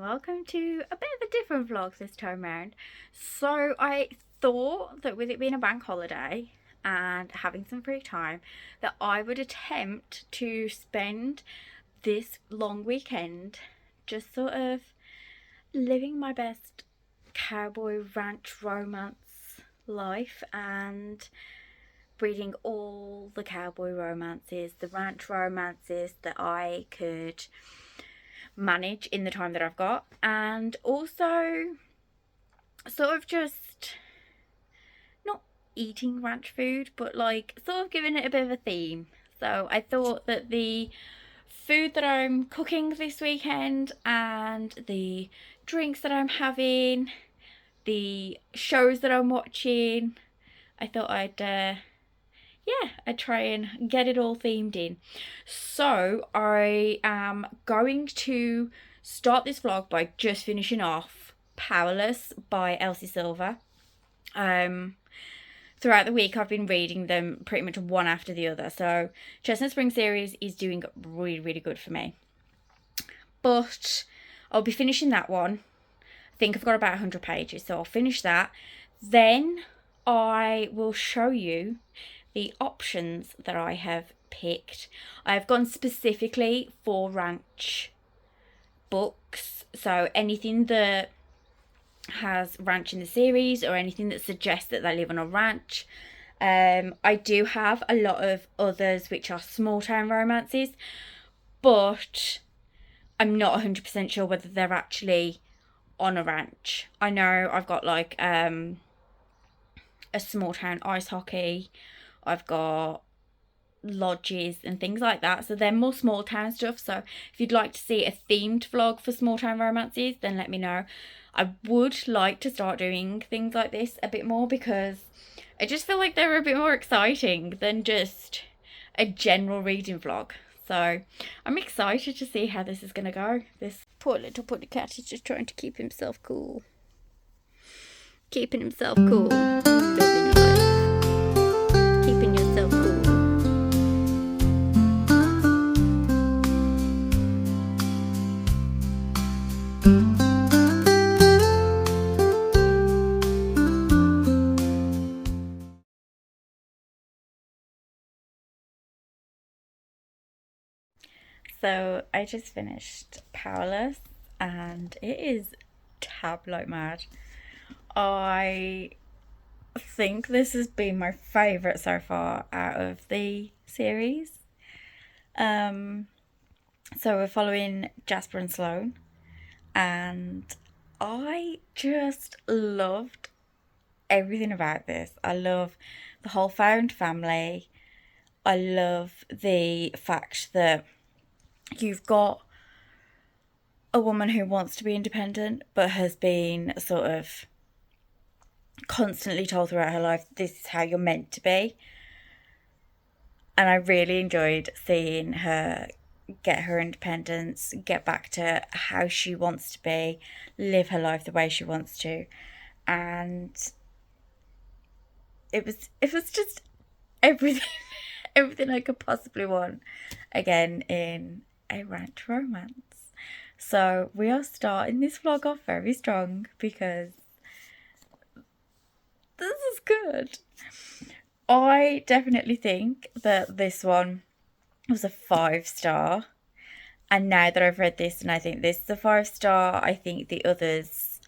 welcome to a bit of a different vlog this time around. So I thought that with it being a bank holiday and having some free time, that I would attempt to spend this long weekend just sort of living my best cowboy ranch romance life and reading all the cowboy romances, the ranch romances that I could manage in the time that I've got, and also sort of just not eating ranch food, but like sort of giving it a bit of a theme. So I thought that the food that I'm cooking this weekend and the drinks that I'm having, the shows that I'm watching, I thought I'd try and get it all themed in. So I am going to start this vlog by just finishing off Powerless by Elsie Silver. Throughout the week I've been reading them pretty much one after the other. So Chestnut Spring series is doing really, really good for me. But I'll be finishing that one. I think I've got about 100 pages, so I'll finish that. Then I will show you the options that I have picked. I've gone specifically for ranch books, so anything that has ranch in the series or anything that suggests that they live on a ranch. I do have a lot of others which are small town romances, but I'm not 100% sure whether they're actually on a ranch. I know I've got like a small town ice hockey, I've got lodges and things like that, so they're more small town stuff. So if you'd like to see a themed vlog for small town romances, then let me know. I would like to start doing things like this a bit more because I just feel like they're a bit more exciting than just a general reading vlog. So I'm excited to see how this is going to go. This poor little putty cat is just trying to keep himself cool. Keeping himself cool. Living life. Keeping yourself cool. So I just finished Powerless and it is tab like mad. I think this has been my favourite so far out of the series. So we're following Jasper and Sloane, and I just loved everything about this. I love the whole found family. I love the fact that you've got a woman who wants to be independent but has been sort of constantly told throughout her life this is how you're meant to be. And I really enjoyed seeing her get her independence, get back to how she wants to be, live her life the way she wants to. And it was just everything everything I could possibly want again in a ranch romance. So we are starting this vlog off very strong because this is good. I definitely think that this one was a 5-star, and now that I've read this and I think this is a 5-star, I think the others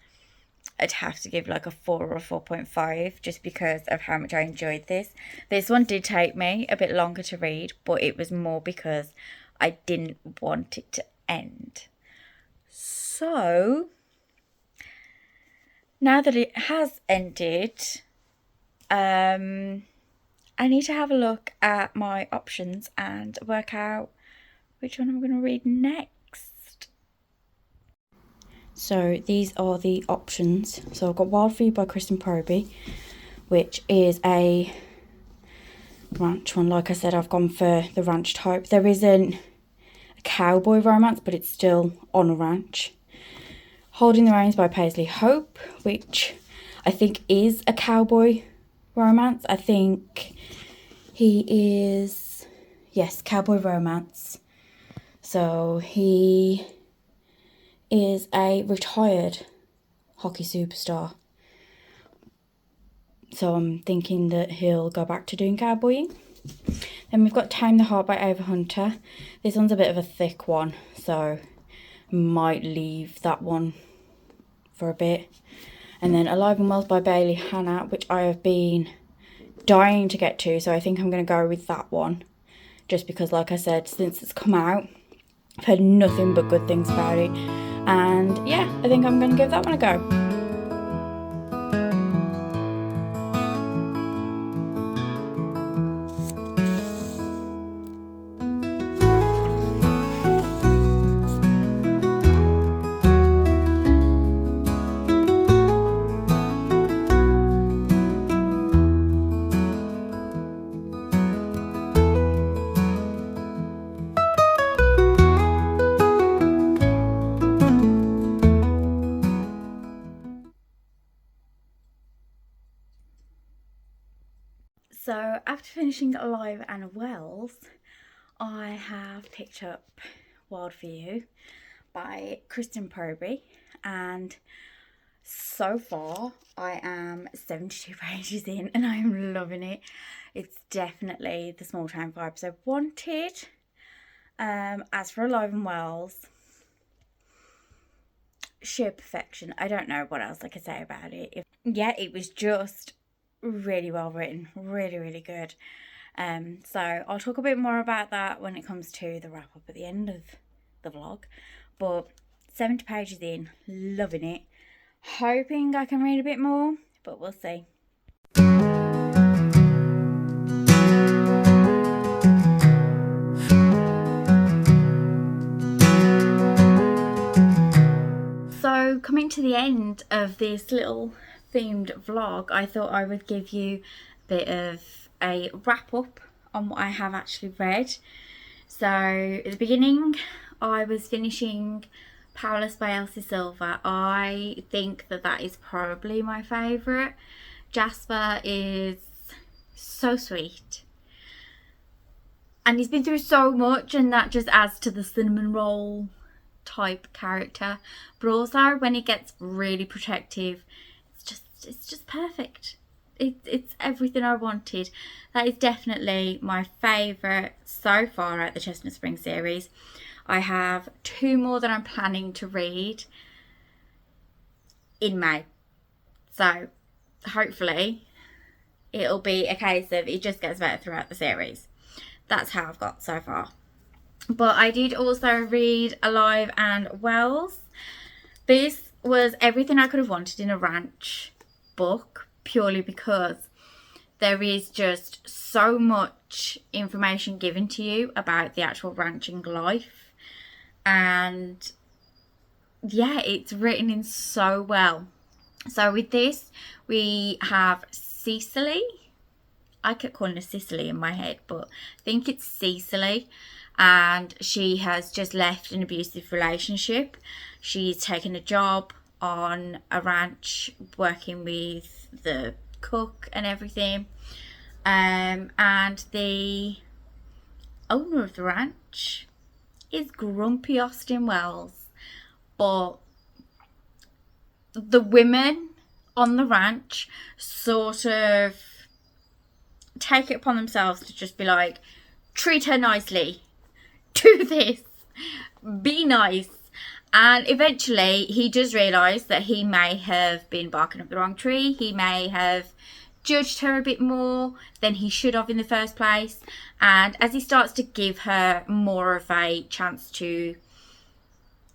I'd have to give like a 4 or a 4.5 just because of how much I enjoyed this. This one did take me a bit longer to read, but it was more because I didn't want it to end. So now that it has ended, I need to have a look at my options and work out which one I'm going to read next. So these are the options. So I've got Wild Food by Kristen Proby, which is a ranch one. Like I said, I've gone for the ranch type. There isn't a cowboy romance, but it's still on a ranch. Holding the Reins by Paisley Hope, which I think is a cowboy romance. I think he is, yes, cowboy romance. So he is a retired hockey superstar. So I'm thinking that he'll go back to doing cowboying. Then we've got Tame the Heart by Ava Hunter. This one's a bit of a thick one, so might leave that one for a bit. And then Alive and Well by Bailey Hannah, which I have been dying to get to, so I think I'm going to go with that one. Just because, like I said, since it's come out, I've heard nothing but good things about it. And yeah, I think I'm going to give that one a go. So after finishing Alive and Wells, I have picked up Wild For You by Kristen Proby, and so far I am 72 pages in and I am loving it. It's definitely the small town vibes I wanted. As for Alive and Wells, sheer perfection. I don't know what else I could say about it. Yeah, it was just really well written, really good. So I'll talk a bit more about that when it comes to the wrap up at the end of the vlog. But 70 pages in, loving it. Hoping I can read a bit more, but we'll see. So coming to the end of this little themed vlog, I thought I would give you a bit of a wrap up on what I have actually read. So at the beginning I was finishing Powerless by Elsie Silver. I think that is probably my favourite. Jasper is so sweet and he's been through so much, and that just adds to the cinnamon roll type character. But also when he gets really protective, it's just perfect. It's everything I wanted. That is definitely my favourite so far out the Chestnut Springs series. I have 2 more that I'm planning to read in May. So hopefully it'll be a case of it just gets better throughout the series. That's how I've got so far. But I did also read Alive and Wells. This was everything I could have wanted in a ranch book, purely because there is just so much information given to you about the actual ranching life. And yeah, it's written in so well. So with this, we have Cecily. I kept calling her Cicely in my head, but I think it's Cecily. And she has just left an abusive relationship. She's taken a job on a ranch working with the cook and everything. And the owner of the ranch is grumpy Austin Wells. But the women on the ranch sort of take it upon themselves to just be like, treat her nicely, do this, be nice. And eventually he does realise that he may have been barking up the wrong tree. He may have judged her a bit more than he should have in the first place. And as he starts to give her more of a chance to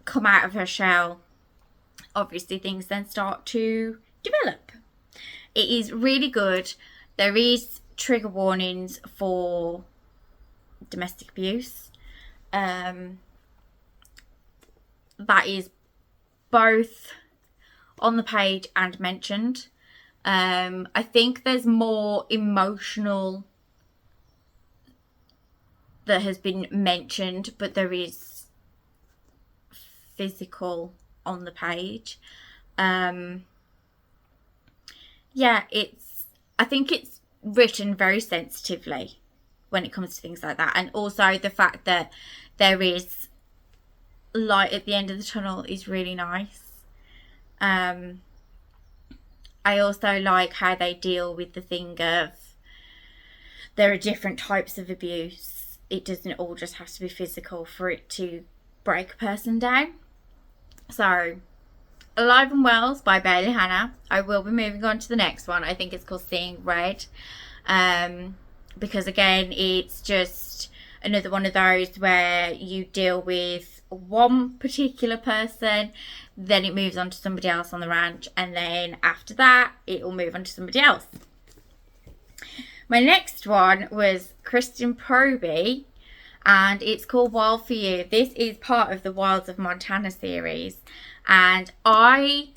come out of her shell, obviously things then start to develop. It is really good. There is trigger warnings for domestic abuse. That is both on the page and mentioned. I think there's more emotional that has been mentioned, but there is physical on the page. Yeah, I think it's written very sensitively when it comes to things like that, and also the fact that there is light at the end of the tunnel is really nice. I also like how they deal with the thing of there are different types of abuse. It doesn't all just have to be physical for it to break a person down. So, Alive and Wells by Bailey Hannah. I will be moving on to the next one. I think it's called Seeing Red. Because again, it's just another one of those where you deal with one particular person, then it moves on to somebody else on the ranch, and then after that, it will move on to somebody else. My next one was Kristen Proby, and it's called Wild for You. This is part of the Wilds of Montana series, and I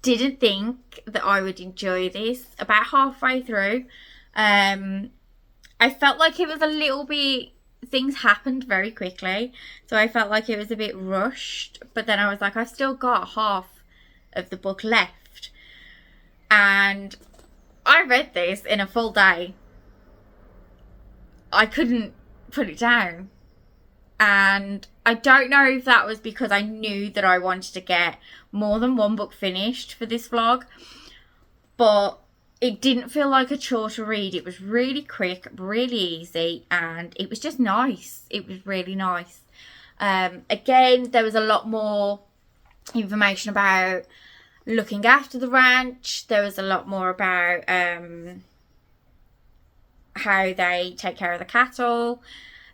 didn't think that I would enjoy this. About halfway through, I felt like it was a little bit, things happened very quickly, so I felt like it was a bit rushed, but then I was like, I've still got half of the book left, and I read this in a full day. I couldn't put it down. And I don't know if that was because I knew that I wanted to get more than one book finished for this vlog, but it didn't feel like a chore to read. It was really quick, really easy, and it was just nice. It was really nice. Again, there was a lot more information about looking after the ranch. There was a lot more about how they take care of the cattle,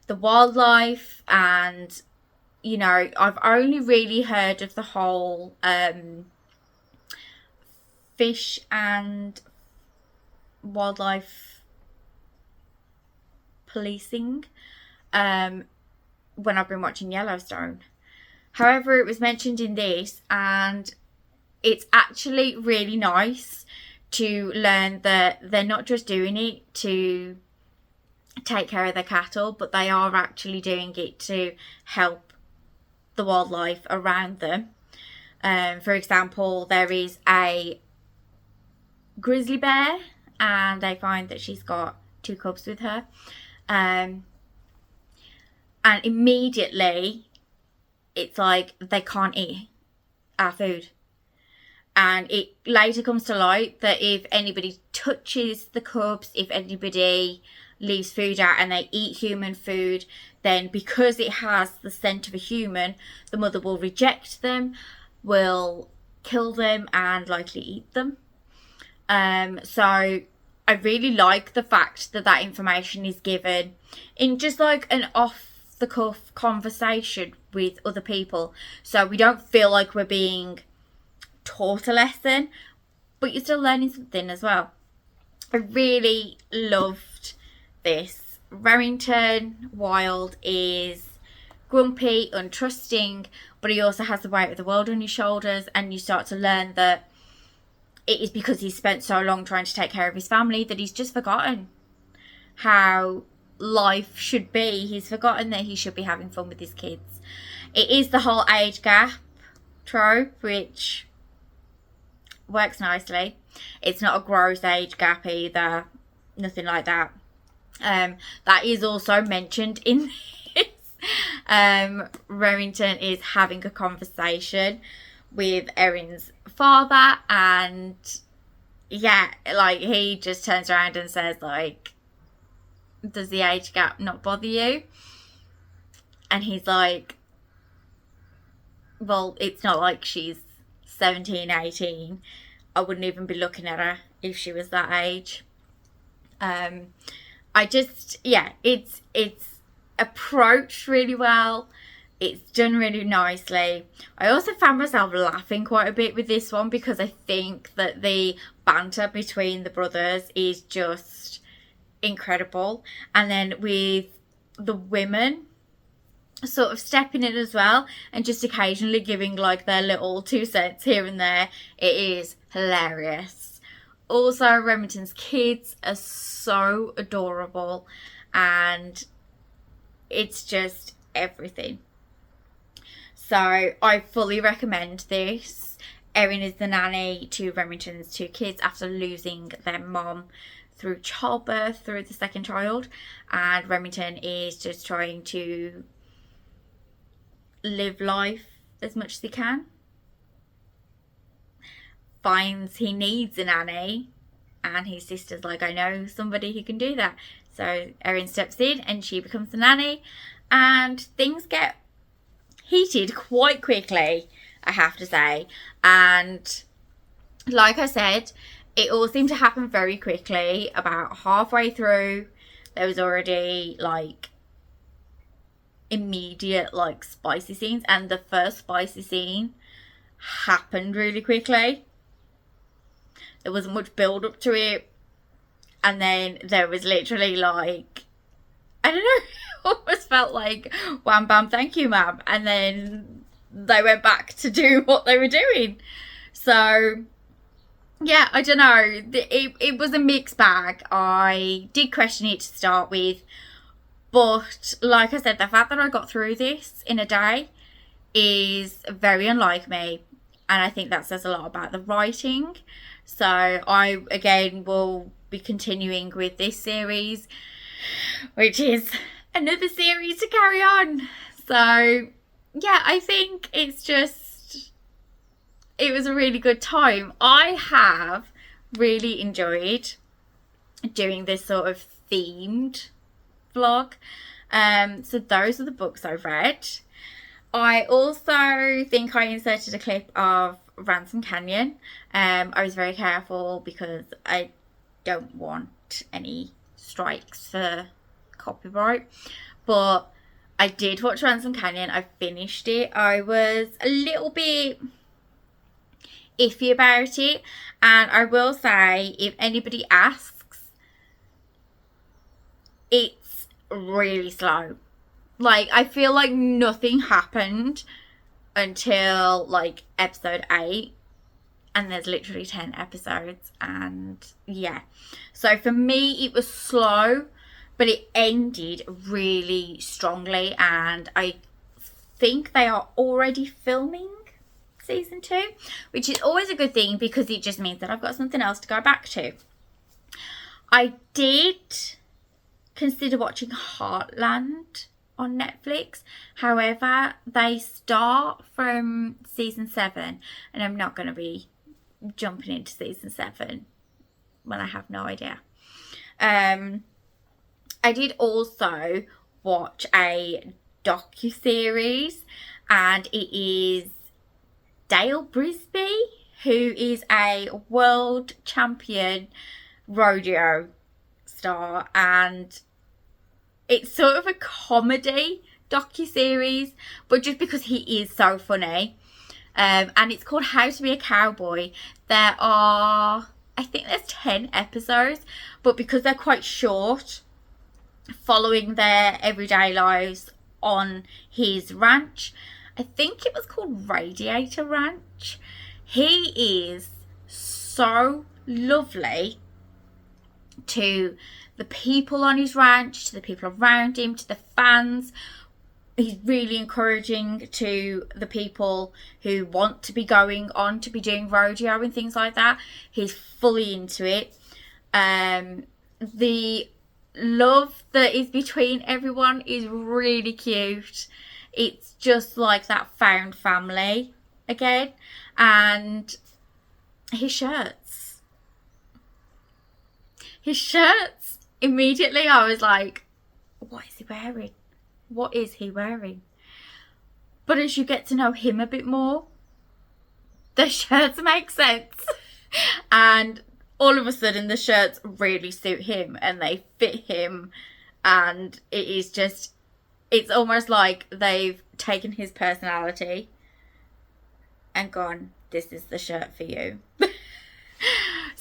the wildlife, and you know, I've only really heard of the whole fish and wildlife policing when I've been watching Yellowstone. However, it was mentioned in this, and it's actually really nice to learn that they're not just doing it to take care of their cattle, but they are actually doing it to help the wildlife around them. For example, there is a grizzly bear, and they find that she's got 2 cubs with her, and immediately it's like they can't eat our food. And it later comes to light that if anybody touches the cubs, if anybody leaves food out and they eat human food, then because it has the scent of a human, the mother will reject them, will kill them, and likely eat them. So I really like the fact that that information is given in just like an off-the-cuff conversation with other people, so we don't feel like we're being taught a lesson, but you're still learning something as well. I really loved this. Remington Wild is grumpy, untrusting, but he also has the weight of the world on his shoulders, and you start to learn that it is because he's spent so long trying to take care of his family that he's just forgotten how life should be. He's forgotten that he should be having fun with his kids. It is the whole age gap trope, which works nicely. It's not a gross age gap either, nothing like that. That is also mentioned in this. Remington is having a conversation with Erin's father, and yeah, like he just turns around and says like, does the age gap not bother you? And he's like, well, it's not like she's 17, 18. I wouldn't even be looking at her if she was that age. I just, yeah, it's approached really well. It's done really nicely. I also found myself laughing quite a bit with this one because I think that the banter between the brothers is just incredible. And then with the women sort of stepping in as well and just occasionally giving like their little 2 cents here and there, it is hilarious. Also, Remington's kids are so adorable, and it's just everything. So I fully recommend this. Erin is the nanny to Remington's 2 kids after losing their mom through childbirth through the second child, and Remington is just trying to live life as much as he can. Finds he needs a nanny, and his sister's like, I know somebody who can do that. So Erin steps in and she becomes the nanny, and things get heated quite quickly, I have to say. And like I said, it all seemed to happen very quickly. About halfway through, there was already like immediate like spicy scenes, and the first spicy scene happened really quickly. There wasn't much build up to it, and then there was literally like, I don't know, it almost felt like wham bam thank you ma'am, and then they went back to do what they were doing. So yeah, I don't know, it was a mixed bag. I did question it to start with, but like I said, the fact that I got through this in a day is very unlike me, and I think that says a lot about the writing. So I, again, will be continuing with this series, which is another series to carry on. So yeah, I think it was a really good time. I have really enjoyed doing this sort of themed vlog. So those are the books I've read. I also think I inserted a clip of Ransom Canyon. I was very careful because I don't want any strikes for copyright, but I did watch Ransom Canyon. I finished it. I was a little bit iffy about it, and I will say, if anybody asks, it's really slow. Like, I feel like nothing happened until like episode 8, and there's literally 10 episodes, and yeah, so for me it was slow, but it ended really strongly, and I think they are already filming season 2, which is always a good thing because it just means that I've got something else to go back to. I did consider watching Heartland on Netflix, however they start from season 7, and I'm not going to be jumping into season 7 when I have no idea. I did also watch a docu-series, and it is Dale Brisby, who is a world champion rodeo star, and it's sort of a comedy docu-series, but just because he is so funny. And it's called How to Be a Cowboy. There are, I think there's 10 episodes, but because they're quite short, following their everyday lives on his ranch. I think it was called Radiator Ranch. He is so lovely to the people on his ranch, to the people around him, to the fans. He's really encouraging to the people who want to be going on to be doing rodeo and things like that. He's fully into it. The love that is between everyone is really cute. It's just like that found family again. And his shirts, immediately I was like, what is he wearing? What is he wearing? But as you get to know him a bit more, the shirts make sense. And all of a sudden the shirts really suit him and they fit him. And it is just, it's almost like they've taken his personality and gone, this is the shirt for you.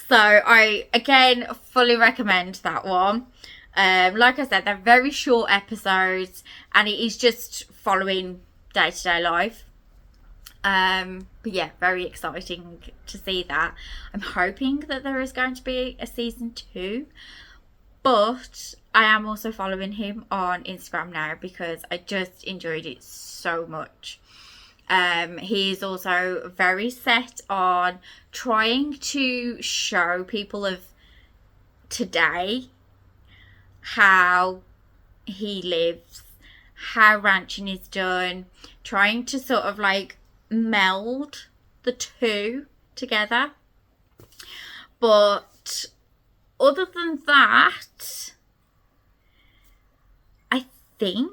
So I, again, fully recommend that one. Like I said, they're very short episodes and it is just following day-to-day life. But yeah, very exciting to see that. I'm hoping that there is going to be a season 2, but I am also following him on Instagram now because I just enjoyed it so much. He's also very set on trying to show people of today how he lives, how ranching is done, trying to sort of like meld the two together. But other than that, I think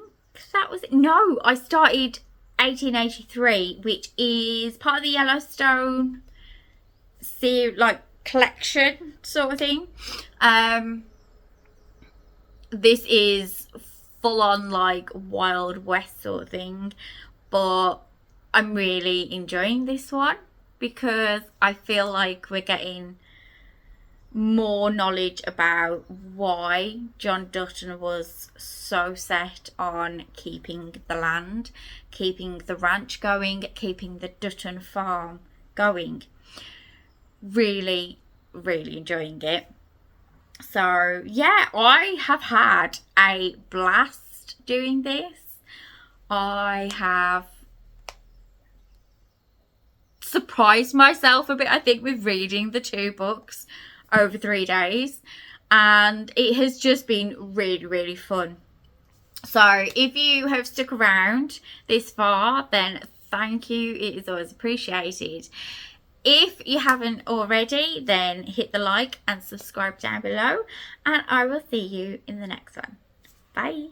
that was it. No, I started 1883, which is part of the Yellowstone like collection sort of thing. This is full on like Wild West sort of thing, but I'm really enjoying this one because I feel like we're getting more knowledge about why John Dutton was so set on keeping the land, keeping the ranch going, keeping the Dutton farm going. Really, really enjoying it. So yeah, I have had a blast doing this. I have surprised myself a bit, I think, with reading the 2 books over 3 days, and it has just been really, really fun. So if you have stuck around this far, then thank you. It is always appreciated. If you haven't already, then hit the like and subscribe down below, and I will see you in the next one. Bye.